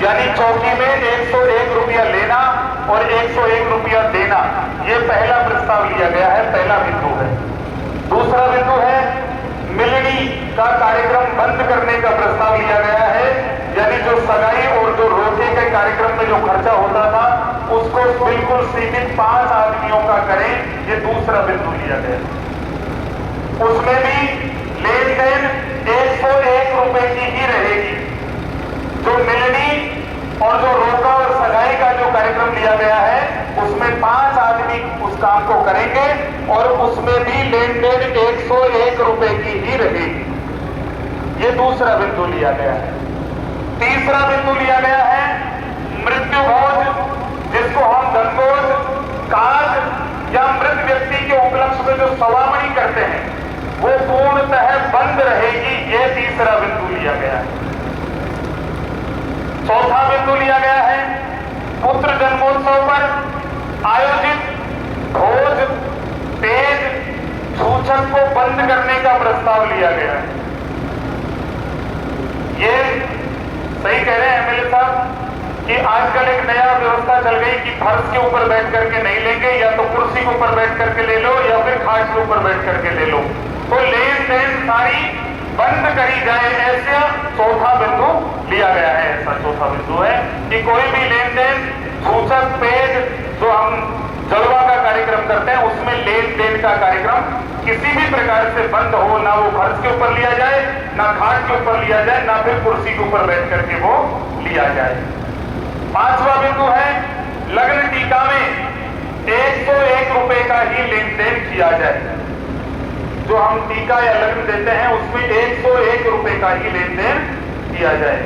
यानी चौकी में 101 रुपया लेना और 101 रुपया देना, ये पहला प्रस्ताव लिया गया है, पहला बिंदु है। दूसरा बिंदु है मिलनी का कार्यक्रम बंद करने का प्रस्ताव लिया गया है, यानी जो सगाई और जो रोके के कार्यक्रम में जो खर्चा होता था उसको बिल्कुल सीमित 5 आदमियों का करें, ये दूसरा बिंदु लिया गया। उसमें भी लेन देन 101 रुपए की ही रहेगी। जो मिलनी और जो रोका और सगाई का जो कार्यक्रम लिया गया है उसमें 5 आदमी उस काम को करेंगे और उसमें भी लेन देन 101 रुपए की ही रहेगी। ये दूसरा बिंदु लिया गया है। तीसरा बिंदु लिया गया है मृत्यु भोज, जिसको हम धनभोज, काज या मृत व्यक्ति के उपलक्ष्य में जो सवामणी करते हैं वो पूर्णतः बंद रहेगी। ये तीसरा बिंदु लिया गया है। चौथा बिंदु लिया गया है पुत्र जन्मोत्सव पर आयोजित भोज, तेज, सूचक को बंद करने का प्रस्ताव लिया गया है। ये सही कह रहे हैं एमएलए साहब कि आजकल एक नया व्यवस्था चल गई कि फर्श के ऊपर बैठ करके नहीं लेंगे, या तो कुर्सी के ऊपर बैठ करके ले लो या फिर खाट के ऊपर बैठ करके ले लो। तो लेन देन सारी बंद करी जाए, ऐसा चौथा बिंदु लिया गया है। ऐसा चौथा बिंदु है कि कोई भी लेन देन, सूचक, पेज, जो हम जलवा का कार्यक्रम करते हैं उसमें लेन देन का कार्यक्रम किसी भी प्रकार से बंद हो, ना वो फर्श के ऊपर लिया जाए, ना खाट के ऊपर लिया जाए, ना फिर कुर्सी के ऊपर बैठ करके वो लिया जाए। पांचवा बिंदु है लग्न टीका में 101 रुपए का ही लेन देन किया जाए। जो हम टीका या लग्न देते हैं उसमें 101 रुपए का ही लेन देन किया जाए।